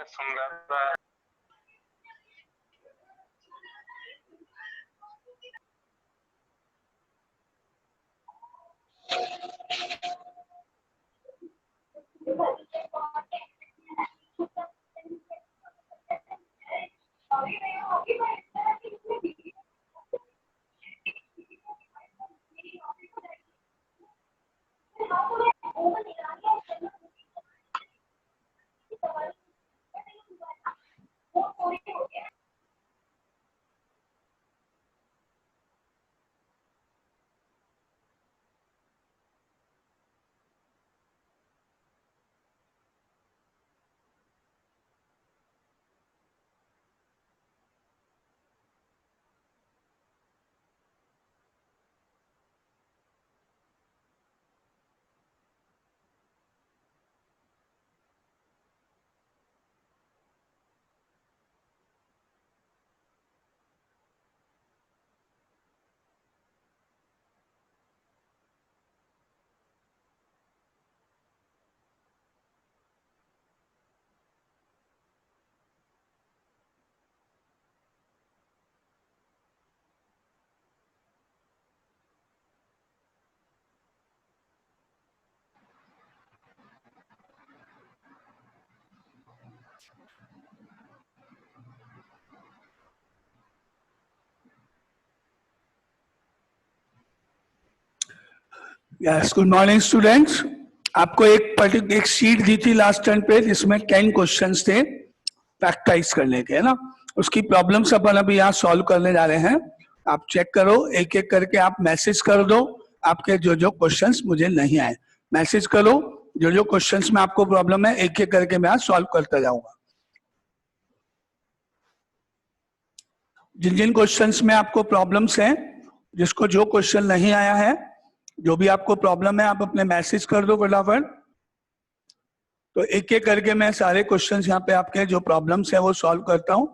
सुंदरता। Yes, good morning students. आपको एक शीट दी थी लास्ट टर्न पे जिसमें 10 क्वेश्चंस थे फैक्टराइज करने के, है ना। उसकी प्रॉब्लम्स अपन अभी यहाँ सॉल्व करने जा रहे हैं। आप चेक करो, एक एक करके आप मैसेज कर दो आपके जो जो क्वेश्चंस मुझे नहीं आए। मैसेज करो जो जो क्वेश्चंस में आपको प्रॉब्लम है, एक एक करके मैं सॉल्व करता जाऊंगा। जिन जिन क्वेश्चंस में आपको प्रॉब्लम्स हैं, जिसको जो क्वेश्चन नहीं आया है, जो भी आपको प्रॉब्लम है, आप अपने मैसेज कर दो फटाफट। तो एक एक करके मैं सारे क्वेश्चंस यहाँ पे आपके जो प्रॉब्लम्स है वो सॉल्व करता हूं।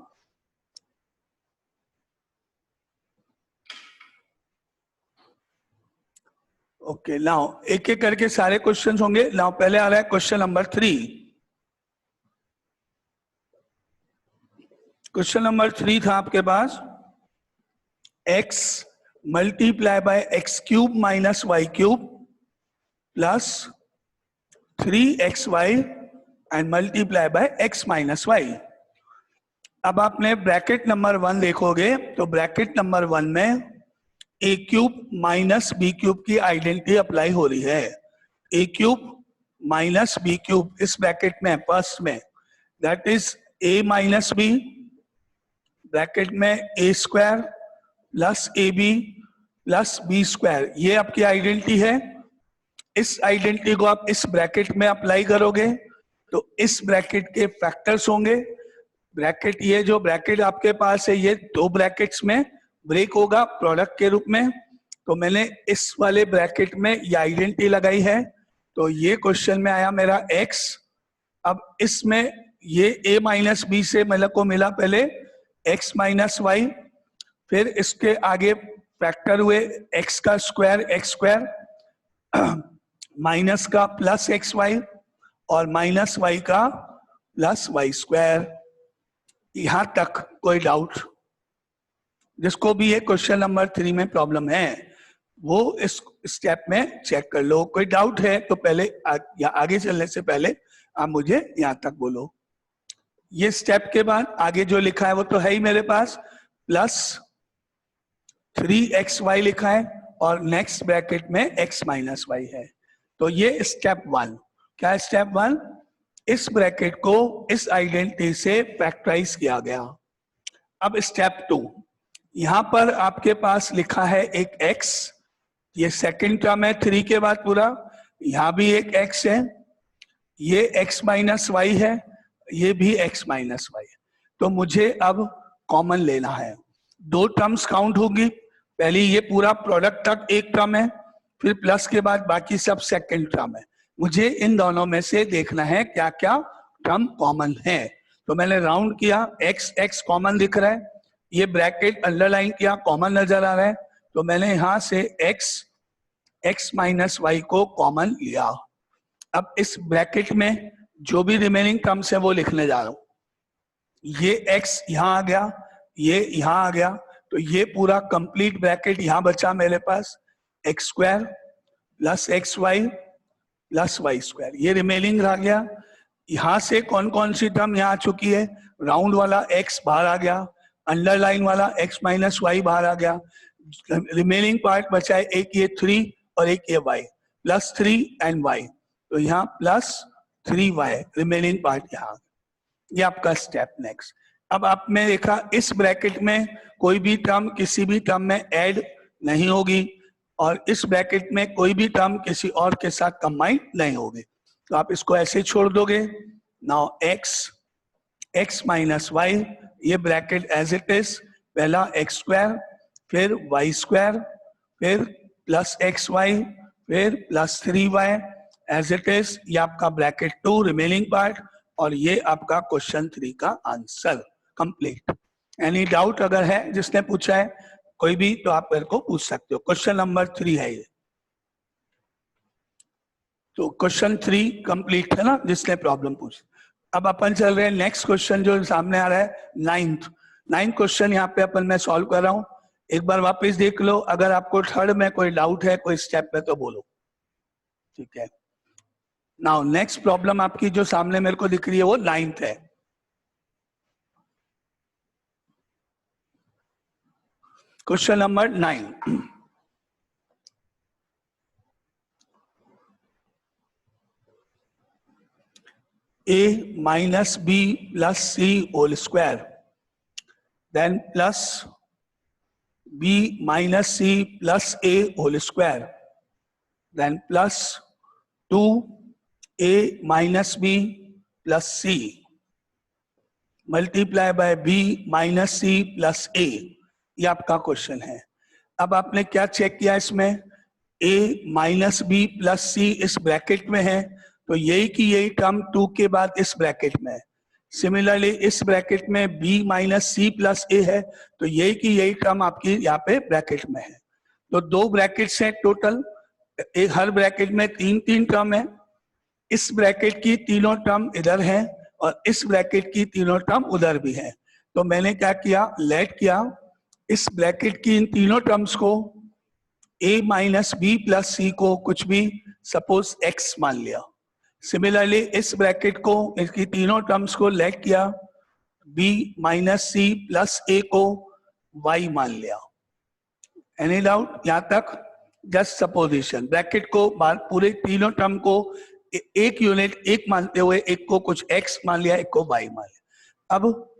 ओके, नाउ एक एक करके सारे क्वेश्चंस होंगे। नाउ पहले आ रहा है क्वेश्चन नंबर 3। क्वेश्चन नंबर 3 था आपके पास, x multiply by x cube minus y cube plus 3xy and multiply by x minus y. अब आपने ब्रैकेट नंबर 1 देखोगे तो ब्रैकेट नंबर 1 में a cube minus b cube की आइडेंटिटी अप्लाई हो रही है। a cube minus b cube इस ब्रैकेट में फर्स्ट में, that is a minus b, bracket में a square plus a b plus b square, ये आपकी आइडेंटिटी है। इस आइडेंटिटी को आप इस ब्रैकेट में अप्लाई करोगे तो इस ब्रैकेट के फैक्टर्स होंगे। ब्रैकेट, ये जो ब्रैकेट आपके पास है, ये दो ब्रैकेट्स में ब्रेक होगा प्रोडक्ट के रूप में। तो मैंने इस वाले ब्रैकेट में ये आइडेंटिटी लगाई है। तो ये क्वेश्चन में आया मेरा x। अब इसमें ये a माइनस बी से मेरे को मिला पहले x माइनस वाई, फिर इसके आगे फैक्टर हुए x का स्क्वायर x स्क्वायर माइनस का प्लस एक्स वाई और माइनस वाई का प्लस वाई स्क्वायर। यहां तक कोई डाउट? जिसको भी ये क्वेश्चन नंबर 3 में प्रॉब्लम है वो इस स्टेप में चेक कर लो। कोई डाउट है तो पहले आगे चलने से पहले आप मुझे यहां तक बोलो। ये स्टेप के बाद आगे जो लिखा है वो तो है ही मेरे पास, प्लस 3xy लिखा है और नेक्स्ट ब्रैकेट में x माइनस वाई है। तो ये स्टेप 1। क्या स्टेप 1? इस ब्रैकेट को इस आइडेंटिटी से फैक्टराइज किया गया। अब स्टेप 2, यहां पर आपके पास लिखा है एक x, ये सेकंड टर्म है 3 के बाद पूरा, यहां भी एक x है, ये x माइनस वाई है, ये भी x माइनस वाई है। तो मुझे अब कॉमन लेना है। दो टर्म्स काउंट होगी, पहले ये पूरा प्रोडक्ट तक एक टर्म है, फिर प्लस के बाद बाकी सब सेकंड टर्म है। मुझे इन दोनों में से देखना है क्या क्या टर्म कॉमन है। तो मैंने राउंड किया, x x कॉमन दिख रहा है, ये ब्रैकेट अंडरलाइन किया, कॉमन नजर आ रहा है। तो मैंने यहां से x माइनस वाई को कॉमन लिया। अब इस ब्रैकेट में जो भी रिमेनिंग टर्म्स है वो लिखने जा रहा हूं। ये x यहाँ आ गया, ये यहाँ आ गया, तो ये पूरा कंप्लीट ब्रैकेट यहाँ बचा मेरे पास x square plus x y plus y square, ये रिमेनिंग रह गया। यहाँ से कौन कौन सी टर्म यहाँ आ चुकी है, राउंड वाला x बाहर आ गया, अंडरलाइन वाला x माइनस वाई बाहर आ गया, रिमेनिंग पार्ट बचा है एक ये 3 और एक ये y प्लस 3 एंड y, तो यहाँ प्लस 3y रिमेनिंग पार्ट यहाँ, ये आपका स्टेप नेक्स्ट। अब आपने देखा इस ब्रैकेट में कोई भी टर्म किसी भी टर्म में ऐड नहीं होगी और इस ब्रैकेट में कोई भी टर्म किसी और के साथ कंबाइन नहीं होगी, तो आप इसको ऐसे छोड़ दोगे। नाउ x माइनस वाई, ये ब्रैकेट एज इट इज, पहला एक्स स्क्वायर फिर वाई स्क्वायर फिर प्लस एक्स वाई फिर plus 3y as it is, ये आपका ब्रैकेट 2 रिमेनिंग पार्ट, और ये आपका क्वेश्चन 3 का आंसर कंप्लीट। एनी डाउट अगर है जिसने पूछा है कोई भी, तो आप मेरे को पूछ सकते हो। क्वेश्चन नंबर 3 है ये, तो क्वेश्चन 3 कंप्लीट है ना, जिसने प्रॉब्लम पूछ। अब अपन चल रहे हैं नेक्स्ट क्वेश्चन जो सामने आ रहा है, नाइन्थ क्वेश्चन यहाँ पे अपन मैं सॉल्व कर रहा हूँ। एक बार वापस देख लो, अगर आपको थर्ड में कोई डाउट है कोई स्टेप में तो बोलो, ठीक है। नाउ नेक्स्ट प्रॉब्लम आपकी जो सामने मेरे को दिख रही है वो 9th है। Question number 9, a minus b plus c whole square, then plus b minus c plus a whole square, then plus 2a minus b plus c multiply by b minus c plus a, ये आपका question है। अब आपने क्या check किया, इसमें a minus B plus सी इस bracket में है, तो यही की यही टर्म 2 के बाद इस ब्रैकेट में है। सिमिलरली इस ब्रैकेट में b माइनस सी प्लस ए है, तो यही की यही टर्म आपकी यहाँ पे ब्रैकेट में है। तो 2 ब्रैकेट्स हैं टोटल, एक हर ब्रैकेट में 3 टर्म है। इस ब्रैकेट की तीनों टर्म इधर है और इस ब्रैकेट की तीनों टर्म उधर भी है। तो मैंने क्या किया, लेट किया इस ब्रैकेट की इन तीनों टर्म्स को a माइनस बी प्लस सी को कुछ भी सपोज x मान लिया। सिमिलरली इस ब्रैकेट को, इसकी तीनों टर्म्स को लेट किया b minus c plus a को y मान लिया। एनी डाउट यहाँ तक? जस्ट सपोजिशन, ब्रैकेट को पूरे तीनों टर्म को एक यूनिट एक मानते हुए एक को कुछ x मान लिया, एक को y मान लिया। अब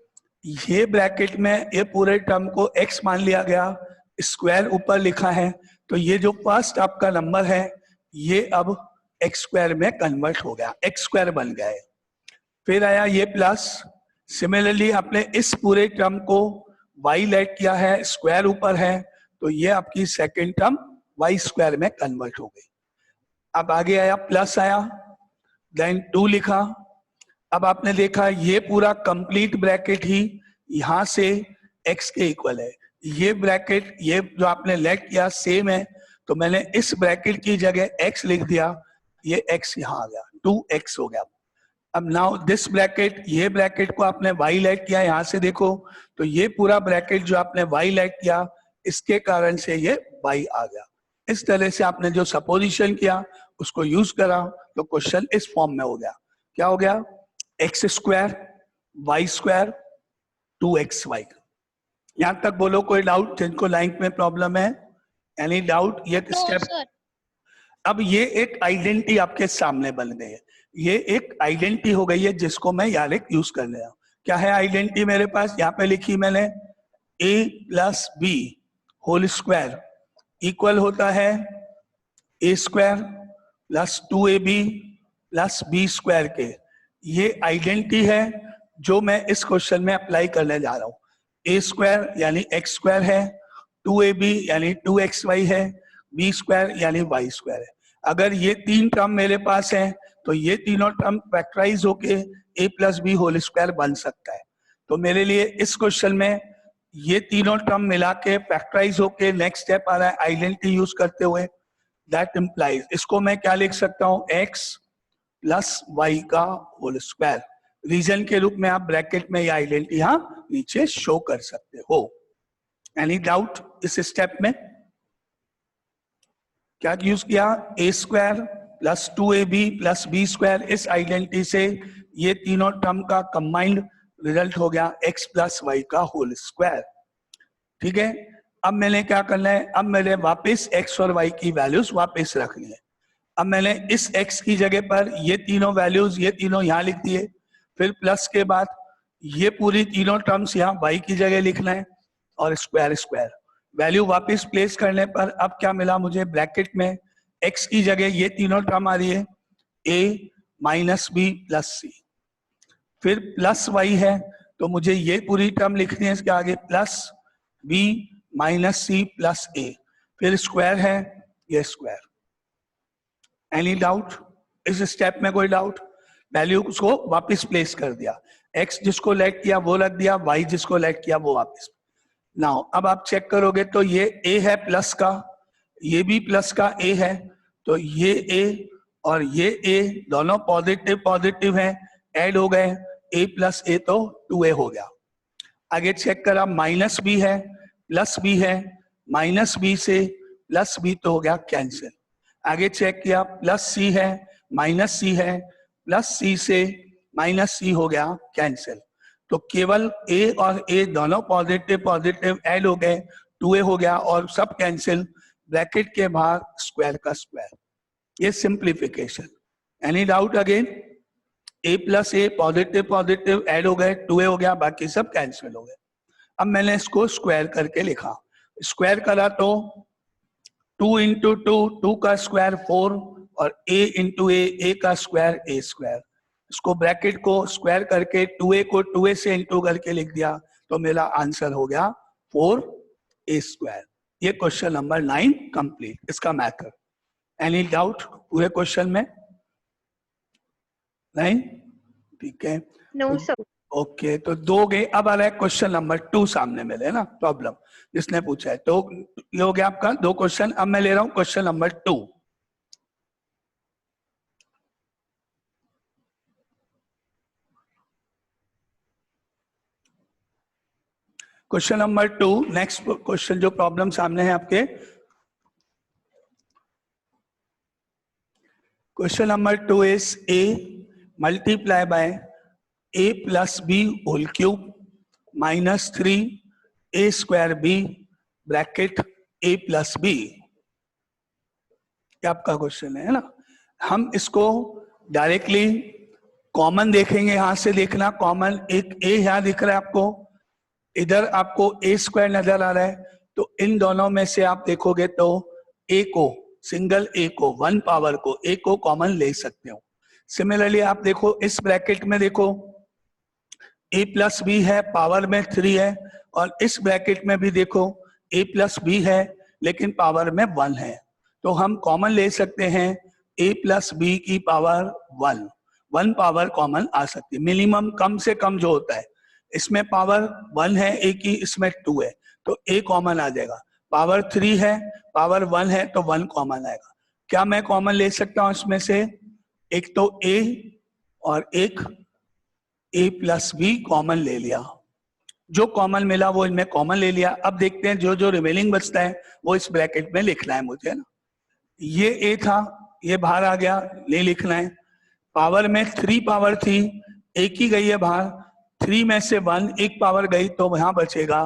ये ब्रैकेट में ये पूरे टर्म को x मान लिया गया, स्क्वायर ऊपर लिखा है, तो ये जो फर्स्ट आपका नंबर है ये अब एक्स स्क्वायर में कन्वर्ट हो गया, एक्स स्क्वायर बन गया है। फिर आया ये प्लस, सिमिलरली आपने इस पूरे टर्म को y लेट किया है, स्क्वायर ऊपर है, तो ये आपकी सेकेंड टर्म y स्क्वायर में कन्वर्ट हो गई। अब आगे आया प्लस आया, देन 2 लिखा। अब आपने देखा ये पूरा कंप्लीट ब्रैकेट ही यहां से x के इक्वल है। ये ब्रैकेट, ये जो आपने लेट किया सेम है, तो मैंने इस ब्रैकेट की जगह x लिख दिया, ये x यहां आ गया, 2x हो गया। अब नाउ दिस ब्रैकेट, ये ब्रैकेट को आपने y लेट किया, यहां से देखो तो ये पूरा ब्रैकेट जो आपने y लेट किया इसके कारण से ये y आ गया। इस तरह से आपने जो सपोजिशन किया उसको यूज करा तो क्वेश्चन इस फॉर्म में हो गया। क्या हो गया? X square y square 2xy। यहां तक बोलो कोई डाउट जिनको लाइन में प्रॉब्लम है? Any doubt? ये स्टेप। अब ये एक आइडेंटिटी आपके सामने बन गई है, ये एक आइडेंटिटी हो गई है जिसको मैं यार एक यूज कर रहा हूं। क्या है आइडेंटिटी मेरे पास? यहाँ पे लिखी मैंने a plus b whole square equal होता है a square plus 2ab plus b square के। ये आइडेंटिटी है जो मैं इस क्वेश्चन में अप्लाई करने जा रहा हूँ। a स्क्वायर यानी x स्क्वायर है, 2ab यानी 2xy है, b स्क्वायर यानी y स्क्वायर है। अगर ये 3 टर्म मेरे पास हैं तो ये तीनों टर्म फैक्टराइज होके a plus b whole square बन सकता है। तो मेरे लिए इस क्वेश्चन में ये तीनों टर्म मिला के फैक्टराइज होके नेक्स्ट स्टेप आ रहा है आइडेंटिटी यूज करते हुए। दैट इम्प्लाइज, इसको मैं क्या लिख सकता हूँ? x प्लस वाई का होल स्क्वायर। रीजन के रूप में आप ब्रैकेट में या आइडेंटिटी यहाँ नीचे शो कर सकते हो। एनी डाउट इस स्टेप में? क्या यूज किया? A square plus 2ab plus b square, इस आइडेंटिटी से ये तीनों टर्म का कंबाइंड रिजल्ट हो गया x प्लस वाई का होल स्क्वायर। ठीक है, अब मैंने क्या करना है, अब मैंने वापस x और y की वैल्यूज वापस रखनी है। अब मैंने इस x की जगह पर ये तीनों वैल्यूज, ये तीनों यहाँ लिख दिए, फिर प्लस के बाद ये पूरी तीनों टर्म्स यहाँ y की जगह लिखना है और स्क्वायर स्क्वायर वैल्यू वापस प्लेस करने पर अब क्या मिला मुझे, ब्रैकेट में x की जगह ये तीनों टर्म आ रही है, a माइनस बी प्लस सी, फिर प्लस y है तो मुझे ये पूरी टर्म लिखनी है, इसके आगे plus b minus c plus a, फिर स्क्वायर है ये स्क्वायर। एनी डाउट इस स्टेप में? कोई डाउट? वैल्यू को वापस प्लेस कर दिया, x जिसको लेट किया वो रख दिया, y जिसको लेट किया वो वापस। नाउ अब आप चेक करोगे तो ये a है प्लस का, ये भी प्लस का a है, तो ये a और ये a दोनों पॉजिटिव पॉजिटिव हैं, ऐड हो गए, a प्लस a तो 2a हो गया। आगे चेक करा, माइनस b है प्लस b है, माइनस b से प्लस b तो हो गया कैंसिल। आगे चेक किया, प्लस c है माइनस c है, प्लस c से माइनस c हो गया कैंसिल। तो केवल a और a दोनों पॉजिटिव पॉजिटिव ऐड हो गए, 2a हो गया और सब कैंसिल, ब्रैकेट के बाहर स्क्वायर का स्क्वायर, ये simplification. Any doubt? Again a plus a positive positive add हो गए, 2a हो गया, बाकी सब कैंसिल हो गए। अब मैंने इसको स्क्वायर करके लिखा, स्क्वायर करा तो 2 इंटू 2 का स्क्वायर 4 और a इंटू a का स्क्वायर a स्क्वायर, इसको ब्रैकेट को स्क्वायर करके 2a को 2a से इंटू करके लिख दिया तो मेरा आंसर हो गया 4a स्क्वायर। ये क्वेश्चन नंबर 9 कंप्लीट, इसका मैथड। एनी डाउट पूरे क्वेश्चन में? नहीं? ठीक है, नो सर। ओके, तो दो गए। अब आ रहा है क्वेश्चन नंबर 2 सामने मेरे ना, प्रॉब्लम जिसने पूछा है, तो ये हो गया आपका 2 क्वेश्चन। अब मैं ले रहा हूं question number 2। Question number 2, next question जो प्रॉब्लम सामने है आपके, question number 2 is a multiply by a plus b whole cube minus 3a square b bracket a plus b. क्या आपका क्वेश्चन है ना? हम इसको डायरेक्टली कॉमन देखेंगे, यहां से देखना कॉमन, एक a यहां दिख रहा है आपको, इधर आपको a स्क्वायर नजर आ रहा है, तो इन दोनों में से आप देखोगे तो a को, सिंगल a को, 1 पावर को, a को कॉमन ले सकते हो। सिमिलरली आप देखो इस ब्रैकेट में देखो a प्लस बी है, पावर में 3 है, और इस ब्रैकेट में भी देखो a प्लस बी है लेकिन पावर में 1 है, तो हम कॉमन ले सकते हैं a प्लस बी की पावर 1 पावर कॉमन आ सकती है। मिनिमम कम से कम जो होता है, इसमें पावर 1 है a की, इसमें 2 है, तो a कॉमन आ जाएगा। पावर 3 है, पावर 1 है, तो 1 कॉमन आएगा। क्या मैं कॉमन ले सकता हूं इसमें से? एक तो a और एक a प्लस बी कॉमन ले लिया, जो कॉमन मिला वो इनमें कॉमन ले लिया। अब देखते हैं जो जो रिमेनिंग बचता है वो इस ब्रैकेट में लिखना है मुझे ना। ये a था, ये बाहर आ गया, नहीं लिखना है। पावर में 3 पावर थी, एक ही गई है बाहर, 3 में से 1 एक पावर गई, तो वहां बचेगा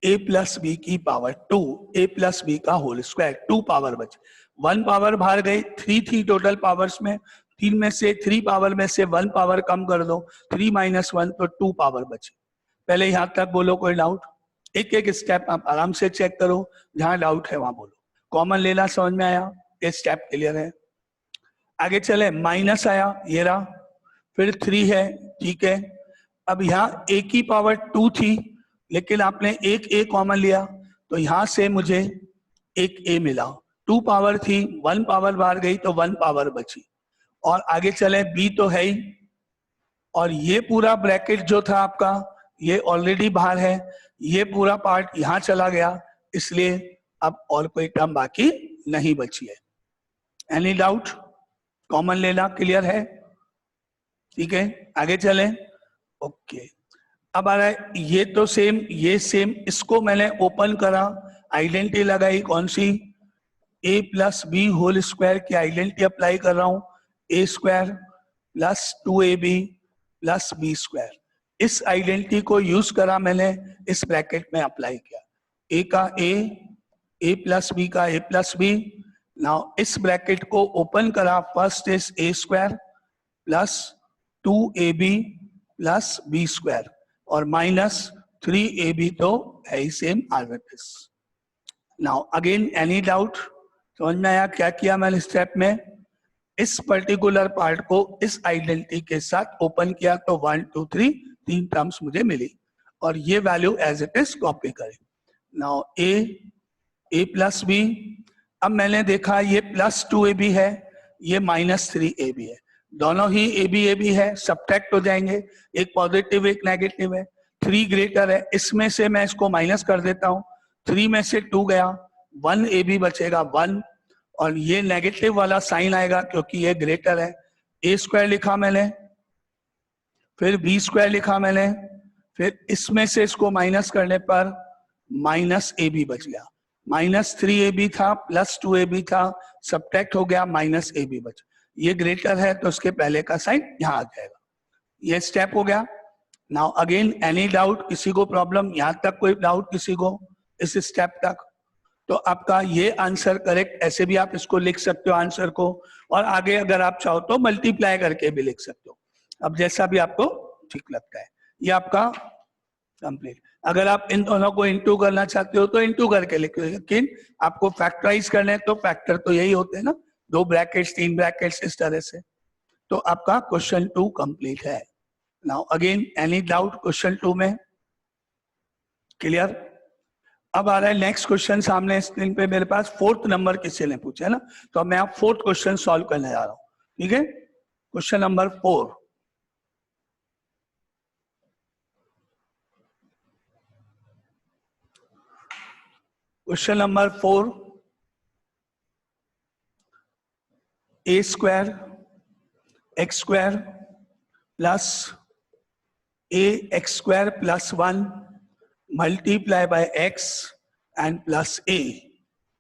a प्लस बी की पावर 2, a प्लस बी का होल स्क्वायर, 2 पावर बचे। 1 पावर बाहर गई, 3 थी टोटल पावर्स में, 3 में से 3 पावर में से 1 पावर कम कर दो, 3 माइनस 1 तो 2 पावर बचे। पहले यहां तक बोलो, कोई डाउट? एक एक स्टेप आप आराम से चेक करो, जहां डाउट है वहां बोलो। कॉमन लेना समझ में आया? ये स्टेप क्लियर है? आगे चले, माइनस आया, ये रहा, फिर 3 है, ठीक है। अब यहाँ a की पावर 2 थी, लेकिन आपने एक a कॉमन लिया, तो यहां से मुझे एक a मिला। 2 पावर थी, 1 पावर बाहर गई, तो 1 पावर बची। और आगे चले, b तो है ही, और ये पूरा ब्रैकेट जो था आपका, ये ऑलरेडी बाहर है, ये पूरा पार्ट यहां चला गया, इसलिए अब और कोई टर्म बाकी नहीं बची है। Any doubt? कॉमन लेना क्लियर है? ठीक है, आगे चले। ओके, अब आ रहा है ये तो सेम, ये सेम, इसको मैंने ओपन करा, आइडेंटिटी लगाई, कौन सी, a plus b whole square की आइडेंटिटी अप्लाई कर रहा हूं, a square plus 2ab plus b square. इस आइडेंटिटी को यूज करा मैंने, इस ब्रैकेट में अप्लाई किया, ए का ए प्लस बी का ए प्लस बी। नाउ इस ब्रैकेट को ओपन करा, first is a square plus 2ab plus b square और माइनस 3ab, तो है ही सेम आर्बिट्रस। नाउ अगेन एनी डाउट, समझ में आया क्या किया मैंने स्टेप में? इस पर्टिकुलर पार्ट को इस आइडेंटिटी के साथ ओपन किया तो 1 2 3 तीन टर्म्स मुझे मिली और ये value as it is copy करें। नाउ ए प्लस बी, अब मैंने देखा ये प्लस 2ab है, ये माइनस 3ab है, दोनों ही ab है, सब्ट्रैक्ट हो जाएंगे, एक पॉजिटिव एक नेगेटिव है, 3 ग्रेटर है, इसमें से मैं इसको माइनस कर देता हूं, 3 में से 2 गया, 1ab बचेगा 1 और ये नेगेटिव वाला साइन आएगा क्योंकि ये ग्रेटर है। ए स्क्वायर लिखा मैंने, फिर बी स्क्वायर लिखा मैंने, फिर इसमें से इसको माइनस करने पर माइनस ए बी बच गया, माइनस 3ab था प्लस 2ab था, सब्ट्रैक्ट हो गया, माइनस ए बी बचा, ये ग्रेटर है तो उसके पहले का साइन यहां आ जाएगा। ये स्टेप हो गया। नाउ अगेन एनी डाउट, किसी को प्रॉब्लम, यहां तक कोई डाउट किसी को इस स्टेप तक? तो आपका ये आंसर करेक्ट, ऐसे भी आप इसको लिख सकते हो आंसर को, और आगे अगर आप चाहो तो मल्टीप्लाई करके भी लिख सकते हो, अब जैसा भी आपको ठीक लगता है। ये आपका कंप्लीट। अगर आप इन दोनों को इंटू करना चाहते हो तो इंटू करके लिखो, लेकिन आपको फैक्टराइज करने तो फैक्टर तो यही होते हैं ना, 2 ब्रैकेट्स 3 ब्रैकेट्स इस तरह से। तो आपका क्वेश्चन 2 कंप्लीट है। Now again any doubt question 2 में? क्लियर? अब आ रहा है नेक्स्ट क्वेश्चन सामने स्क्रीन पे मेरे पास, 4th नंबर किसी ने पूछा है ना, तो अब मैं आप 4th क्वेश्चन सॉल्व करने जा रहा हूं। ठीक है, question number 4। Question number 4, a square x square plus a x square plus 1 multiply by x and plus a,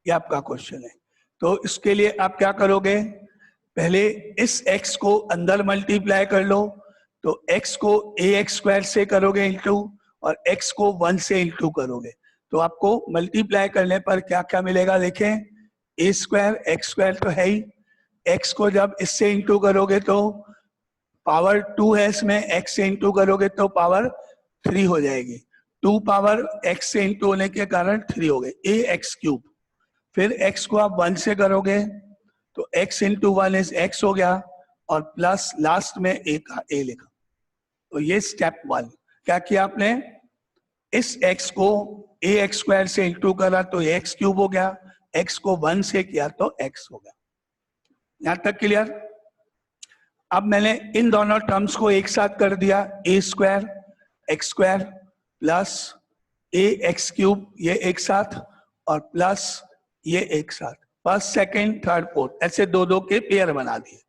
ये आपका क्वेश्चन है। तो इसके लिए आप क्या करोगे, पहले इस x को अंदर मल्टीप्लाई कर लो, तो x को ए एक्स स्क्वायर से करोगे इंटू और x को 1 से इंटू करोगे, तो आपको मल्टीप्लाई करने पर क्या क्या मिलेगा देखें, ए स्क्वायर एक्स स्क्वायर तो है ही, x को जब इससे इंटू करोगे तो पावर 2 है इसमें, x से इंटू करोगे तो पावर 3 हो जाएगी, 2 पावर x से इंटू होने के कारण 3 हो गए, ए एक्स क्यूब। फिर x को आप 1 से करोगे तो x इंटू 1 इज x हो गया और प्लस लास्ट में a का a लिखा। तो ये स्टेप 1 क्या किया आपने, इस x को ए एक्स स्क्वायर से इंटू करा तो एक्स क्यूब हो गया, x को 1 से किया तो x हो गया। यहां तक क्लियर? अब मैंने इन दोनों टर्म्स को एक साथ कर दिया, ए square x square plus a x cube, ये एक साथ, और प्लस ये एक साथ, फर्स्ट सेकंड थर्ड फोर्थ, ऐसे 2-2 के पेयर बना दिए।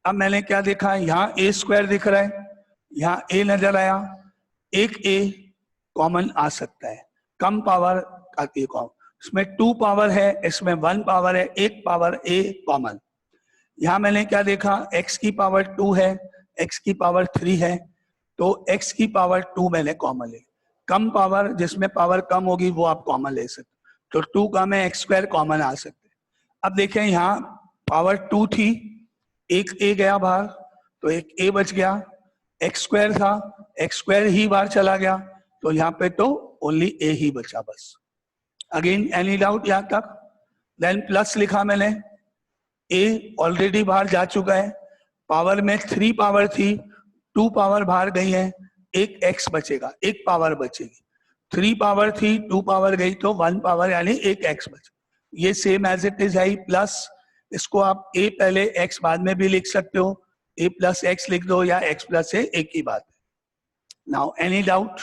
अब मैंने क्या देखा, यहाँ ए स्क्वायर दिख रहा है, यहाँ ए नजर आया, एक ए कॉमन आ सकता है, कम पावर आती है कॉमन, इसमें 2 पावर है, इसमें 1 पावर है, 1 पावर ए कॉमन। यहां मैंने क्या देखा, x की पावर 2 है, x की पावर 3 है, तो x की पावर 2 मैंने कॉमन ले, कम पावर जिसमें पावर कम होगी वो आप कॉमन ले सकते, तो 2 का में एक्स स्क्वायर कॉमन आ सकते। अब देखें यहाँ पावर 2 थी, एक a गया बाहर तो एक a बच गया, एक्स स्क्वायर था, एक्स स्क्वायर ही बाहर चला गया, तो यहाँ पे तो ओनली a ही बचा बस। अगेन एनी डाउट यहाँ तक? देन प्लस लिखा मैंने, a ऑलरेडी बाहर जा चुका है, पावर में 3 पावर थी, 2 पावर बाहर गई है, एक x बचेगा, एक पावर बचेगी, 3 पावर थी 2 पावर गई तो 1 पावर यानी एक x बचे, ये सेम एज इट इज है। प्लस इसको आप a पहले x बाद में भी लिख सकते हो, a प्लस x लिख दो या x प्लस a, एक ही बात है। Now any doubt?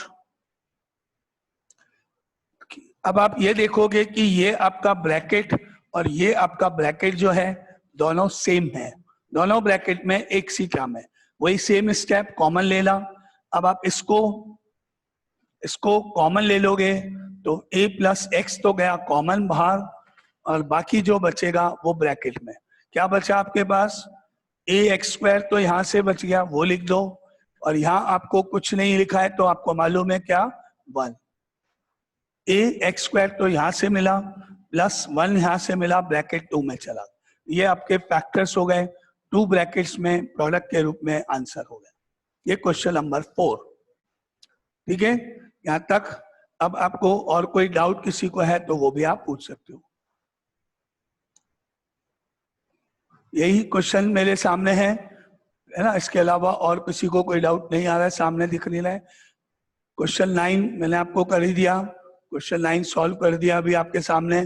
अब आप ये देखोगे कि ये आपका ब्रैकेट और ये आपका ब्रैकेट जो है दोनों सेम है, दोनों ब्रैकेट में एक सी टर्म है, वही सेम स्टेप, कॉमन लेना। अब आप इसको कॉमन ले लोगे तो a प्लस एक्स तो गया कॉमन बाहर, और बाकी जो बचेगा वो ब्रैकेट में क्या बचा आपके पास, a एक्स स्क्वायर तो यहां से बच गया, वो लिख दो। और यहां आपको कुछ नहीं लिखा है तो आपको मालूम है क्या, 1। a एक्स स्क्वायर तो यहां से मिला, प्लस 1 यहां से मिला, ब्रैकेट 2 में चला। ये आपके फैक्टर्स हो गए, 2 ब्रैकेट्स में प्रोडक्ट के रूप में आंसर हो गया। ये क्वेश्चन नंबर 4। ठीक है, यहां तक। अब आपको और कोई डाउट किसी को है तो वो भी आप पूछ सकते हो। यही क्वेश्चन मेरे सामने है ना, इसके अलावा और किसी को कोई डाउट नहीं आ रहा है, सामने दिख नहीं रहा है। क्वेश्चन 9 मैंने आपको कर ही दिया, क्वेश्चन 9 सॉल्व कर दिया अभी आपके सामने।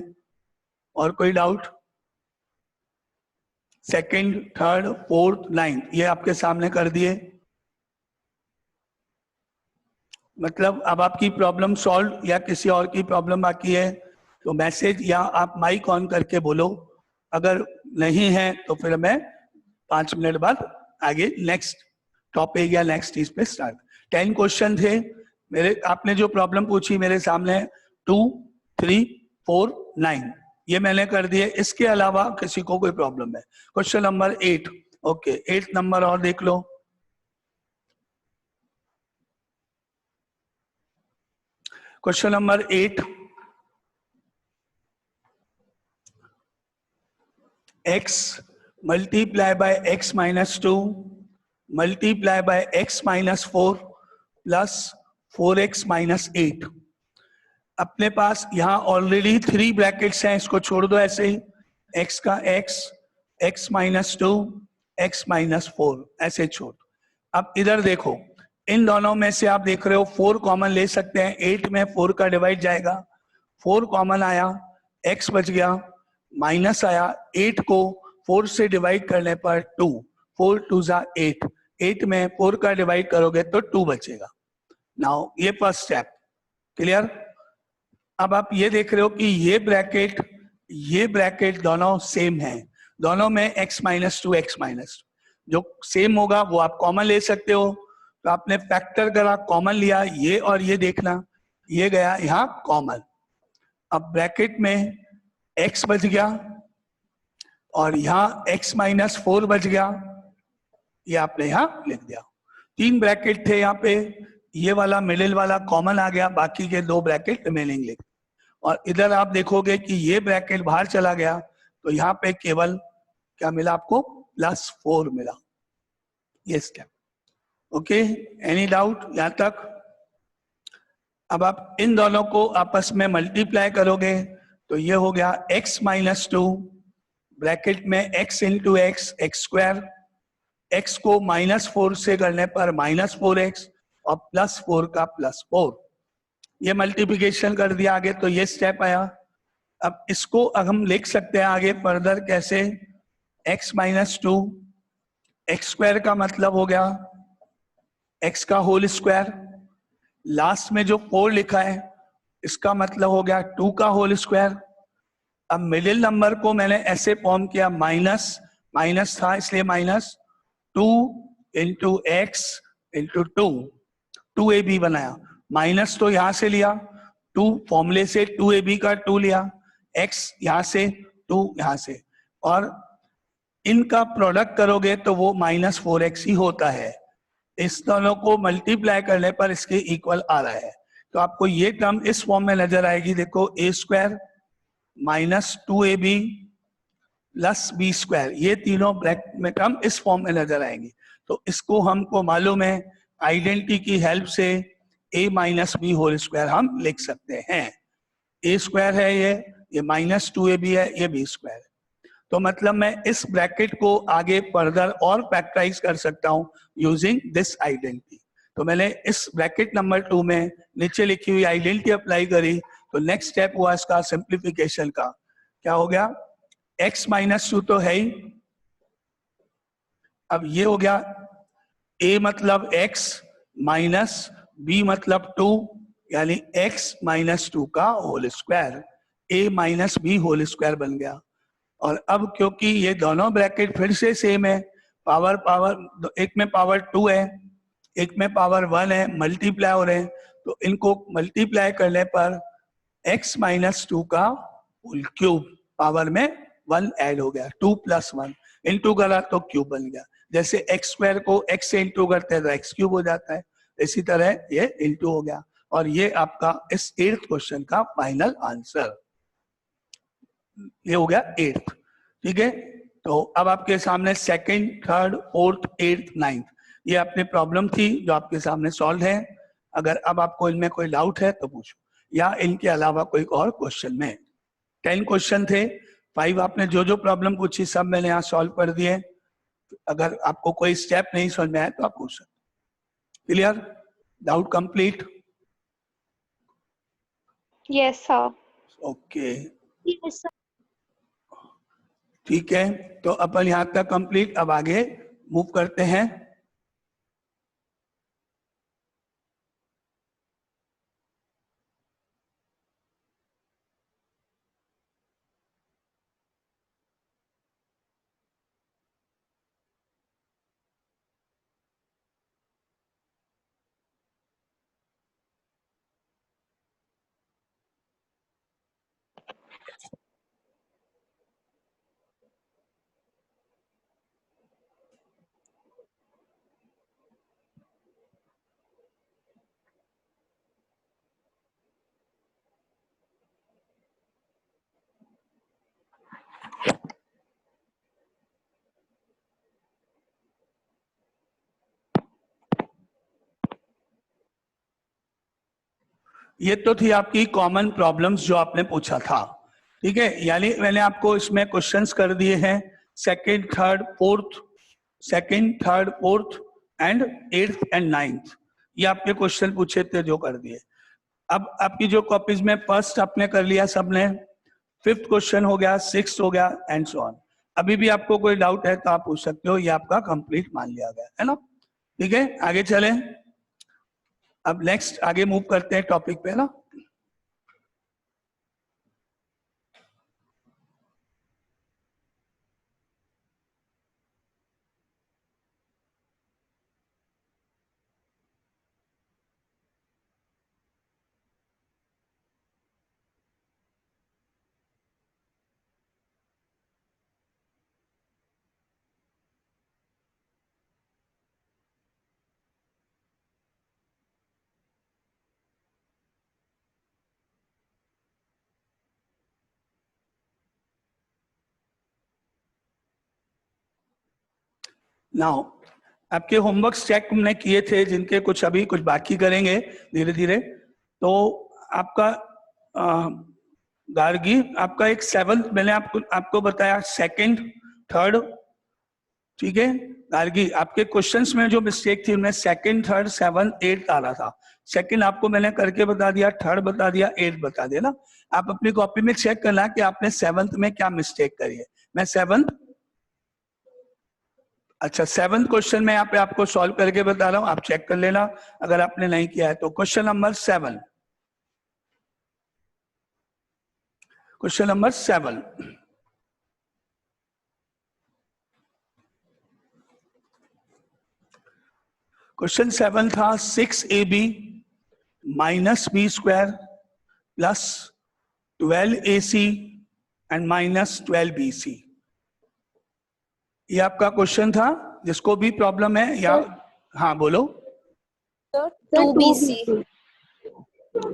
और कोई डाउट? सेकंड, थर्ड, फोर्थ, 9 ये आपके सामने कर दिए। मतलब अब आपकी प्रॉब्लम सॉल्व या किसी और की प्रॉब्लम बाकी है तो मैसेज या आप माइक ऑन करके बोलो, अगर नहीं है तो फिर मैं 5 मिनट बाद आगे नेक्स्ट टॉपिक या नेक्स्ट चीज पे स्टार्ट। 10 क्वेश्चन थे मेरे, आपने जो प्रॉब्लम पूछी मेरे सामने 2, 3, 4, 9 ये मैंने कर दिए। इसके अलावा किसी को कोई प्रॉब्लम है? क्वेश्चन नंबर 8, ओके 8 नंबर और देख लो। Question number 8, x multiply by x minus 2 multiply by x minus 4 plus 4x minus 8। अपने पास यहाँ ऑलरेडी 3 ब्रैकेट्स हैं, इसको छोड़ दो ऐसे ही, x का x माइनस 2, x माइनस 4 ऐसे छोड़। अब इधर देखो, इन दोनों में से आप देख रहे हो 4 कॉमन ले सकते हैं, 8 में 4 का डिवाइड जाएगा, 4 कॉमन आया, x बच गया, माइनस आया, 8 को 4 से डिवाइड करने पर 2, 4 2 जा 8, 8 में 4 का डिवाइड करोगे तो 2 बचेगा। नाउ ये फर्स्ट स्टेप क्लियर। अब आप ये देख रहे हो कि ये ब्रैकेट दोनों सेम है, दोनों में x माइनस 2 x माइनस 2 जो सेम होगा वो आप कॉमन ले सकते हो। तो आपने फैक्टर करा, कॉमन लिया, ये और ये देखना, ये गया यहाँ कॉमन। अब ब्रैकेट में x बच गया और यहाँ x माइनस 4 बच गया, ये आपने यहाँ लिख दिया। 3 ब्रैकेट थे यहाँ पे, ये वाला मिडिल वाला कॉमन आ गया, बाकी के 2 ब्रैकेट रिमेनिंग लिख। और इधर आप देखोगे कि ये ब्रैकेट बाहर चला गया तो यहाँ पे केवल क्या मिला आपको, +4 मिला। ये स्टेप ओके, एनी डाउट यहाँ तक? अब आप इन दोनों को आपस में मल्टीप्लाई करोगे तो ये हो गया x माइनस 2 ब्रैकेट में x into x square, x को -4 से करने पर -4x और +4 का +4, ये मल्टीप्लिकेशन कर दिया आगे तो ये स्टेप आया। अब इसको हम लिख सकते हैं आगे फर्दर कैसे, x माइनस 2 एक्स स्क्वायर का मतलब हो गया x का होल स्क्वायर, लास्ट में जो 4 लिखा है इसका मतलब हो गया 2 का होल स्क्वायर। अब मिडिल नंबर को मैंने ऐसे फॉर्म किया, माइनस था इसलिए -2 इंटू एक्स इंटू 2ab बनाया, माइनस तो यहां से लिया, 2 फॉर्मूले से 2ab का 2 लिया, x यहां से 2 यहां से, और इनका प्रोडक्ट करोगे तो वो -4x ही होता है। इस दोनों को मल्टीप्लाई करने पर इसके इक्वल आ रहा है, तो आपको ये टर्म इस फॉर्म में नजर आएगी, देखो a square -2ab plus b square, ये तीनों ब्रैकेट में टर्म इस फॉर्म में नजर आएंगी। तो इसको हमको मालूम है, आइडेंटिटी की हेल्प से a minus b whole square हम लिख सकते हैं। a स्क्वायर है ये -2ab है, ये b स्क्वायर है। तो मतलब मैं इस ब्रैकेट को आगे फर्दर और फैक्टराइज कर सकता हूं यूजिंग दिस आइडेंटिटी। तो मैंने इस ब्रैकेट नंबर 2 में नीचे लिखी हुई आइडेंटिटी अप्लाई करी, तो नेक्स्ट स्टेप हुआ इसका सिंप्लीफिकेशन का। क्या हो गया, x माइनस 2 तो है ही, अब ये हो गया a मतलब x माइनस b मतलब 2, यानी x माइनस 2 का whole square, a minus b whole square बन गया। और अब क्योंकि ये दोनों ब्रैकेट फिर से सेम है पावर पावर एक में पावर 2 है, एक में पावर 1 है, मल्टीप्लाई हो रहे हैं, तो इनको मल्टीप्लाई करने पर x माइनस 2 का होल क्यूब, पावर में 1 ऐड हो गया, 2 + 1 इंटू करा तो क्यूब बन गया। जैसे x स्क्वायर को x से इंटू करते हैं तो x क्यूब हो जाता है, इसी तरह ये इंटू हो गया। और ये आपका इस 8th क्वेश्चन का फाइनल आंसर, ये हो गया 8th। ठीक है, तो अब आपके सामने 2nd, 3rd, 4th, 8th, 9th ये अपनी प्रॉब्लम थी जो आपके सामने सॉल्व है। अगर अब आपको इनमें कोई डाउट है तो पूछो, या इनके अलावा कोई और क्वेश्चन में। 10 क्वेश्चन थे, 5 आपने जो जो प्रॉब्लम पूछी सब मैंने यहाँ सॉल्व कर दिए। अगर आपको कोई स्टेप नहीं समझ में आया तो आप पूछ सकते। Clear? Doubt complete? Yes sir. Okay, yes sir. ठीक है, तो अपन यहाँ तक कंप्लीट। अब आगे मूव करते हैं। ये तो थी आपकी कॉमन प्रॉब्लम्स जो आपने पूछा था। ठीक है, यानी मैंने आपको इसमें क्वेश्चंस कर दिए हैं 2nd, 3rd, 4th, 2nd, 3rd, 4th and 8th and 9th, ये आपके क्वेश्चन पूछे थे जो कर दिए। अब आपकी जो कॉपीज में फर्स्ट आपने कर लिया सबने, 5th क्वेश्चन हो गया, 6th हो गया एंड सो ऑन। अभी भी आपको कोई डाउट है तो आप पूछ सकते हो, ये आपका कंप्लीट मान लिया गया है ना। ठीक है, आगे चलें। अब नेक्स्ट आगे मूव करते हैं टॉपिक पे ना। नाउ आपके होमवर्क चेक हमने किए थे, जिनके कुछ अभी कुछ बाकी करेंगे धीरे धीरे। तो आपका गार्गी आपका एक 7th मैंने आपको बताया, 2nd, 3rd। ठीक है गार्गी, आपके क्वेश्चंस में जो मिस्टेक थी उनमें 2nd, 3rd, 7th, 8th आ रहा था। 2nd आपको मैंने करके बता दिया, 3rd बता दिया, 8th बता दिया ना। आप अपनी कॉपी में चेक करना कि आपने 7th में क्या मिस्टेक करी है। मैं 7th, अच्छा 7th क्वेश्चन में यहाँ पे आपको सॉल्व करके बता रहा हूँ, आप चेक कर लेना अगर आपने नहीं किया है तो। Question number 7, question number 7, question 7 था 6ab minus b square plus 12ac and minus 12bc। ये आपका क्वेश्चन था, जिसको भी प्रॉब्लम है या हाँ बोलो। 2bc।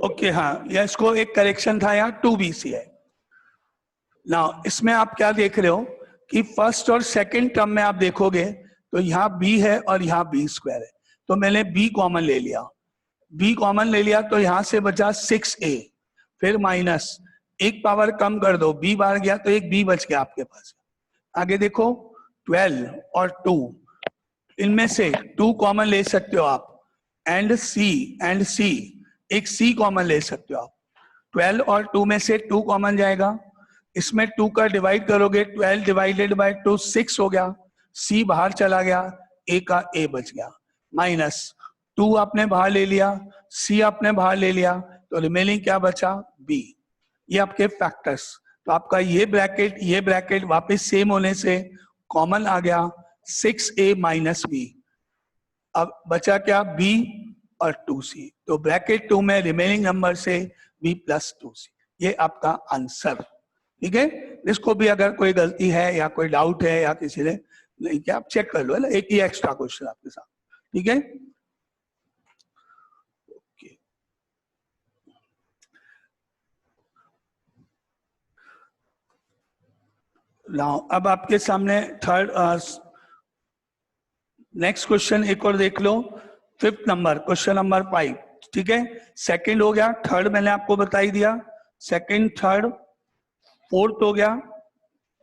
ओके हाँ, या इसको एक करेक्शन था, यहाँ 2bc है ना। इसमें आप क्या देख रहे हो कि फर्स्ट और सेकंड टर्म में आप देखोगे तो यहाँ b है और यहाँ b स्क्वायर है, तो मैंने b कॉमन ले लिया। b कॉमन ले लिया तो यहाँ से बचा 6a, फिर माइनस एक पावर कम कर दो, b बाहर गया तो एक b बच गया आपके पास। आगे देखो 12 और 2, इनमें से 2 कॉमन ले सकते हो आप, एंड c एक c कॉमन ले सकते हो आप। 12 और 2 में से 2 कॉमन जाएगा, इसमें 2 का डिवाइड करोगे, 12 डिवाइडेड बाय 2 6 हो गया, c बाहर चला गया, a का a बच गया, माइनस 2 आपने बाहर ले लिया, c आपने बाहर ले लिया, तो रिमेनिंग क्या बचा b। ये आपके फैक्टर्स। तो आपका ये ब्रैकेट वापस सेम होने से कॉमन आ गया, 6a माइनस बी। अब बचा क्या, b और 2c, तो ब्रैकेट 2 में रिमेनिंग नंबर से b प्लस 2c, ये आपका आंसर। ठीक है, इसको भी अगर कोई गलती है या कोई डाउट है या किसी ने नहीं किया, आप चेक कर लो, है ना, एक ही एक्स्ट्रा क्वेश्चन आपके साथ। ठीक है, नाउ अब आपके सामने थर्ड नेक्स्ट क्वेश्चन एक और देख लो, फिफ्थ नंबर, क्वेश्चन नंबर 5। ठीक है, सेकंड हो गया, थर्ड मैंने आपको बता ही दिया, सेकंड थर्ड फोर्थ हो गया,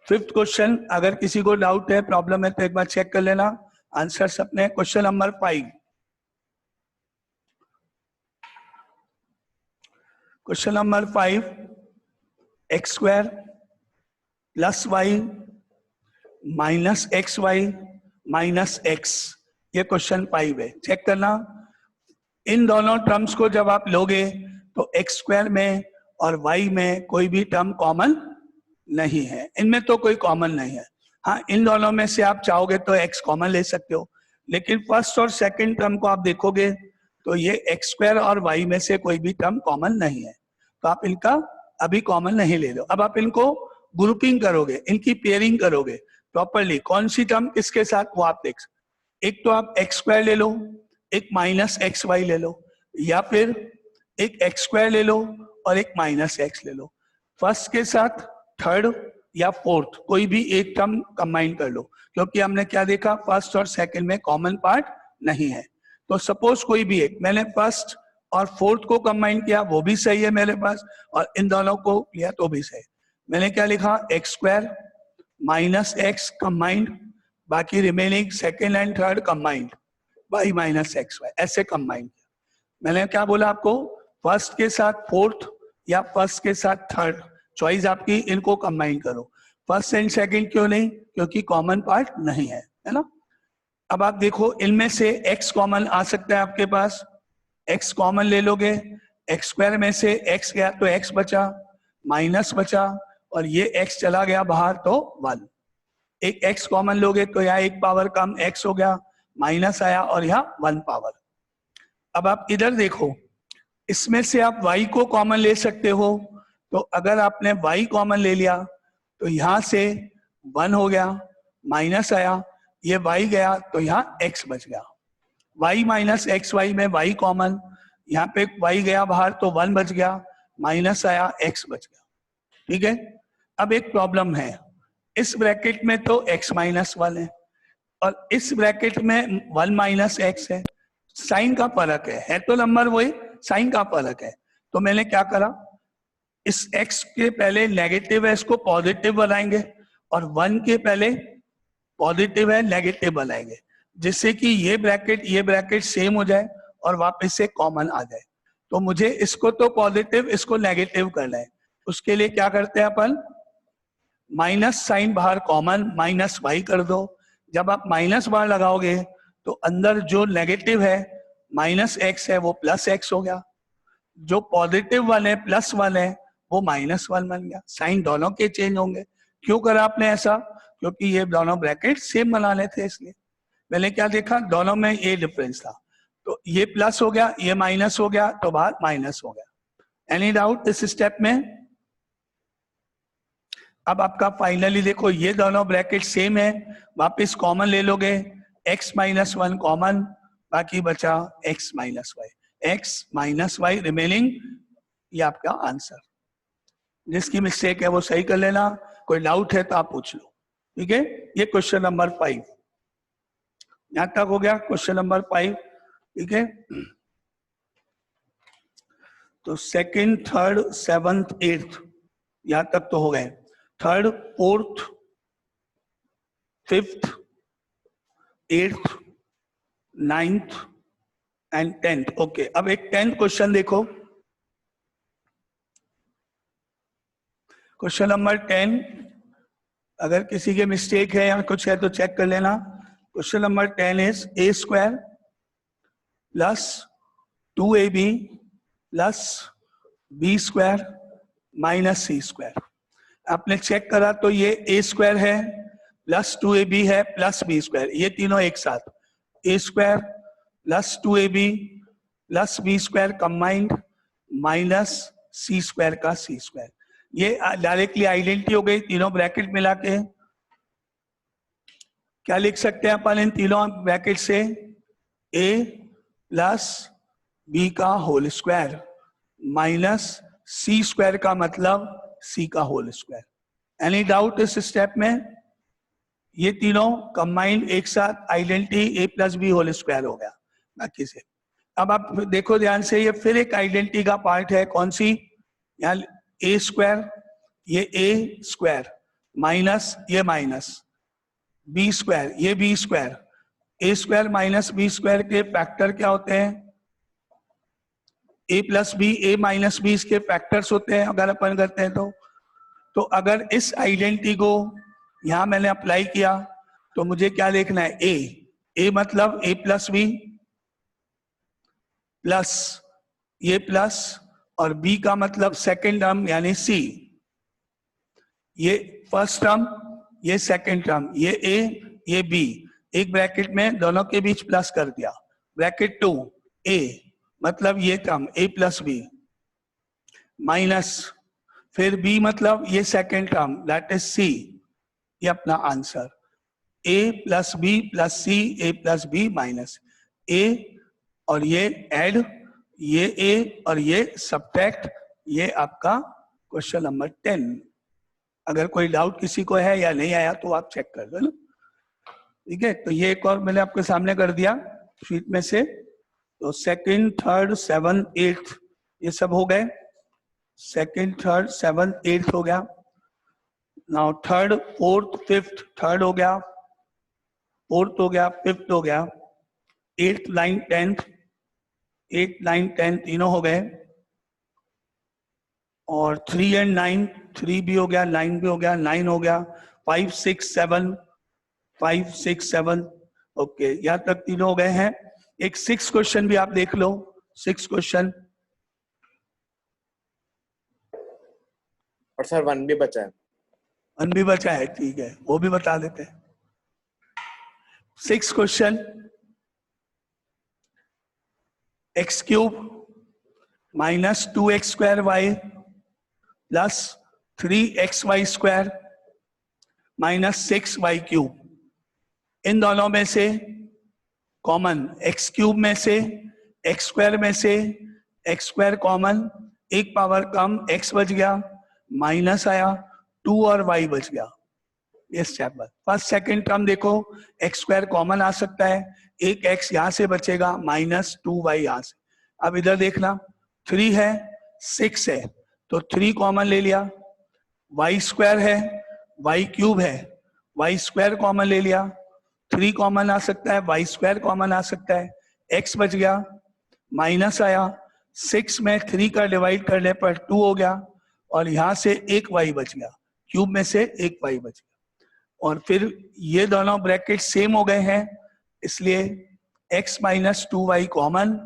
फिफ्थ क्वेश्चन अगर किसी को डाउट है, प्रॉब्लम है, तो एक बार चेक कर लेना आंसर्स अपने। Question number 5, question number 5, x square plus y minus x y minus x, ये क्वेश्चन 5 है। चेक करना, इन दोनों टर्म्स को जब आप लोगे तो एक्स स्क्वायर में और वाई में कोई भी टर्म कॉमन नहीं है, इनमें तो कोई कॉमन नहीं है। हाँ, इन दोनों में से आप चाहोगे तो एक्स कॉमन ले सकते हो, लेकिन फर्स्ट और सेकंड टर्म को आप देखोगे तो ये एक्स स्क्वायर और वाई में से कोई भी टर्म कॉमन नहीं है, तो आप इनका अभी कॉमन नहीं ले लो। अब आप इनको ग्रुपिंग करोगे, इनकी पेयरिंग करोगे प्रॉपरली, कौन सी टर्म किसके साथ वो आप देख सकते। एक तो आप एक्स स्क्वायर ले लो, एक माइनस एक्स वाई ले लो, या फिर एक एक्स स्क्वायर ले लो और एक माइनस एक्स ले लो। फर्स्ट के साथ थर्ड या फोर्थ कोई भी एक टर्म कंबाइन कर लो, क्योंकि हमने क्या देखा, फर्स्ट और सेकंड में कॉमन पार्ट नहीं है। तो सपोज कोई भी एक, मैंने फर्स्ट और फोर्थ को कंबाइन किया, वो भी सही है मेरे पास, और इन दोनों को लिया तो भी सही। मैंने क्या लिखा, x square minus x combined, बाकी remaining second and third combined, y minus x y, ऐसे कंबाइंड किया। मैंने क्या बोला आपको, फर्स्ट के साथ फोर्थ या फर्स्ट के साथ थर्ड, चॉइस आपकी, इनको कंबाइन करो। फर्स्ट एंड सेकंड क्यों नहीं, क्योंकि कॉमन पार्ट नहीं है, है ना। अब आप देखो, इनमें से x कॉमन आ सकता है आपके पास, x कॉमन ले लोगे, एक्स स्क्वायर में से x गया तो x बचा, माइनस बचा, और ये x चला गया बाहर तो 1। एक x कॉमन लोगे तो यहाँ एक पावर कम x हो गया, माइनस आया, और यहाँ 1 पावर। अब आप इधर देखो, इसमें से आप y को कॉमन ले सकते हो, तो अगर आपने y कॉमन ले लिया तो यहाँ से 1 हो गया, माइनस आया, ये y गया तो यहाँ x बच गया। y माइनस एक्स वाई में y कॉमन, यहाँ पे y गया बाहर तो 1 बच गया, माइनस आया, x बच गया। ठीक है, अब एक प्रॉब्लम है, इस ब्रैकेट में तो x माइनस 1 है और इस ब्रैकेट में 1 माइनस एक्स है, साइन का फर्क है तो नंबर वही, साइन का फर्क है। तो मैंने क्या करा, इस x के पहले नेगेटिव है, इसको पॉजिटिव बनाएंगे, और 1 के पहले पॉजिटिव है, नेगेटिव बनाएंगे, जिससे कि ये ब्रैकेट सेम हो जाए और वापस से कॉमन आ जाए। तो मुझे इसको तो पॉजिटिव, इसको नेगेटिव करना है, उसके लिए क्या करते हैं अपन, माइनस साइन बाहर कॉमन, माइनस वाई कर दो। जब आप माइनस बाहर लगाओगे तो अंदर जो नेगेटिव है माइनस एक्स है वो प्लस एक्स हो गया, जो पॉजिटिव 1 है प्लस 1 है वो माइनस 1 बन गया। साइन दोनों के चेंज होंगे। क्यों करा आपने ऐसा, क्योंकि ये दोनों ब्रैकेट सेम बनाने थे, इसलिए। मैंने क्या देखा, दोनों में ये डिफरेंस था, तो ये प्लस हो गया, ये माइनस हो गया, तो बाहर माइनस हो गया। एनी डाउट इस स्टेप में। अब आपका फाइनली देखो, ये दोनों ब्रैकेट सेम है, वापस कॉमन ले लोगे, x माइनस 1 कॉमन, बाकी बचा x minus y, x minus y remaining, ये आपका आंसर। जिसकी मिस्टेक है वो सही कर लेना, कोई डाउट है तो आप पूछ लो। ठीक है, ये क्वेश्चन नंबर 5 यहां तक हो गया, क्वेश्चन नंबर 5। ठीक है, तो सेकंड, थर्ड, सेवंथ, एट्थ यहां तक तो हो गए। Third, fourth, fifth, eighth, ninth and 10th। Okay, अब एक 10th क्वेश्चन देखो, क्वेश्चन नंबर 10। अगर किसी के मिस्टेक है या कुछ है तो चेक कर लेना। Question number 10 is a square plus 2ab plus b square minus c square. आपने चेक करा तो ये a स्क्वायर है, प्लस 2ab है प्लस बी स्क्वायर, ये तीनों एक साथ, a square plus 2ab plus b square combined minus c square का सी स्क्वायर, ये डायरेक्टली आइडेंटिटी हो गई तीनों ब्रैकेट मिला के। क्या लिख सकते हैं अपन इन तीनों ब्रैकेट से, a प्लस बी का whole square minus c square का मतलब c का होल स्क्वायर। एनी डाउट इस स्टेप में? ये तीनों कंबाइंड एक साथ identity a plus b whole square हो गया बाकी से। अब आप देखो ध्यान से, ये फिर एक आइडेंटिटी का पार्ट है, कौन सी, यहाँ a स्क्वायर, ये a स्क्वायर माइनस ये माइनस बी स्क्वायर, ये बी स्क्वायर, ए स्क्वायर माइनस बी स्क्वायर के फैक्टर क्या होते हैं, ए प्लस बी, ए माइनस बी इसके फैक्टर्स होते हैं अगर अपन करते हैं तो अगर इस आइडेंटिटी को यहां मैंने अप्लाई किया तो मुझे क्या देखना है, ए मतलब ए प्लस बी प्लस ये प्लस और बी का मतलब सेकेंड टर्म यानी सी, ये फर्स्ट टर्म ये सेकेंड टर्म, ये ए ये बी, एक ब्रैकेट में दोनों के बीच प्लस कर दिया, ब्रैकेट 2 ए मतलब ये term a plus b minus फिर बी मतलब ये second term that is c, ये अपना answer, a plus b plus c, a plus b minus a, और ये ऐड, ये ए और ये सब्ट्रैक्ट, ये आपका क्वेश्चन नंबर 10। अगर कोई डाउट किसी को है या नहीं आया तो आप चेक कर दो ना, ठीक है। तो ये एक और मैंने आपके सामने कर दिया शीट में से, तो सेकंड, थर्ड, सेवंथ, एट्थ ये सब हो गए, सेकंड, थर्ड, सेवंथ, एट्थ हो गया। Now third, fourth, fifth, third हो गया, फोर्थ हो गया, फिफ्थ हो गया, एट्थ, नाइन, टेंथ, 8, 9, 10 तीनों हो गए, और 3 एंड 9, 3 भी हो गया, 9 भी हो गया, 9 हो गया, 5, 6, 7, 5, 6, 7, ओके, यहाँ तक तीनों हो गए हैं। एक 6 क्वेश्चन भी आप देख लो, 6 क्वेश्चन, और सर 1 भी बचा है। 1 भी बचा है, ठीक है, वो भी बता देते हैं। 6 question, x cube minus 2x square y plus 3xy square minus 6y cube, इन दोनों में से कॉमन, एक्स क्यूब में से, एक्स स्क्वायर में से एक्स स्क्वायर कॉमन, एक पावर कम x बच गया, माइनस आया 2 और y बच गया। ये स्टेप पर फर्स्ट सेकंड टर्म देखो, एक्स स्क्वायर कॉमन आ सकता है, एक x यहां से बचेगा माइनस 2y यहां से। अब इधर देखना, 3 है 6 है तो 3 कॉमन ले लिया, y स्क्वायर है, y क्यूब है, y स्क्वायर कॉमन ले लिया, 3 कॉमन आ सकता है, y स्क्वायर कॉमन आ सकता है, x बच गया, माइनस आया, 6 में 3 का डिवाइड करने पर 2 हो गया, और यहां से एक y बच गया, क्यूब में से एक y बच गया, और फिर ये दोनों ब्रैकेट सेम हो गए हैं, इसलिए x माइनस 2y कॉमन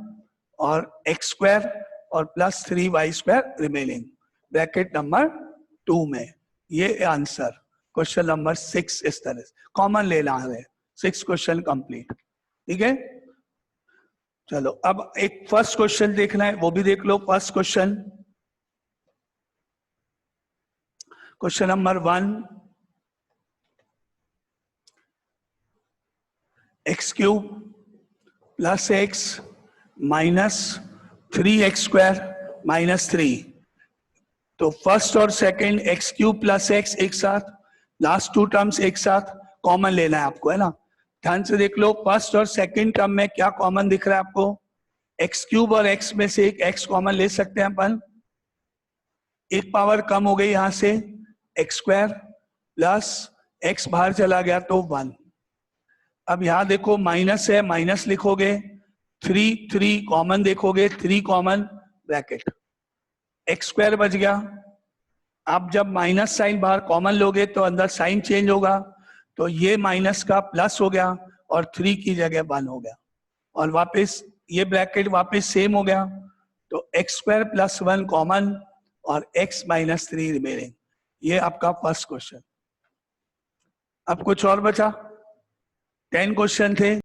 और x स्क्वायर और plus 3y square remaining bracket number 2 में। ये आंसर क्वेश्चन नंबर 6 इस तरह से कॉमन लेना है। 6 क्वेश्चन कंप्लीट, ठीक है। चलो अब एक फर्स्ट क्वेश्चन देखना है, वो भी देख लो। First question, question number 1, x cube plus x minus 3x square minus 3, तो फर्स्ट और second x cube plus x एक साथ, लास्ट 2 टर्म्स एक साथ कॉमन लेना है आपको, है ना। ध्यान से देख लो, फर्स्ट और सेकंड टर्म में क्या कॉमन दिख रहा है आपको, एक्स क्यूब और एक्स में से एक एक्स कॉमन ले सकते हैं अपन, एक पावर कम हो गई यहां से, एक्स स्क्वायर प्लस एक्स बाहर चला गया तो 1। अब यहां देखो माइनस है, माइनस लिखोगे, 3 कॉमन देखोगे, 3 कॉमन ब्रैकेट, एक्स स्क्वायर बच गया। आप जब माइनस साइन बाहर कॉमन लोगे तो अंदर साइन चेंज होगा, तो ये माइनस का प्लस हो गया और 3 की जगह 1 हो गया, और वापस ये ब्रैकेट वापस सेम हो गया, तो एक्स स्क्वायर प्लस 1 कॉमन और x माइनस 3 रिमेनिंग। ये आपका फर्स्ट क्वेश्चन। अब कुछ और बचा? 10 क्वेश्चन थे।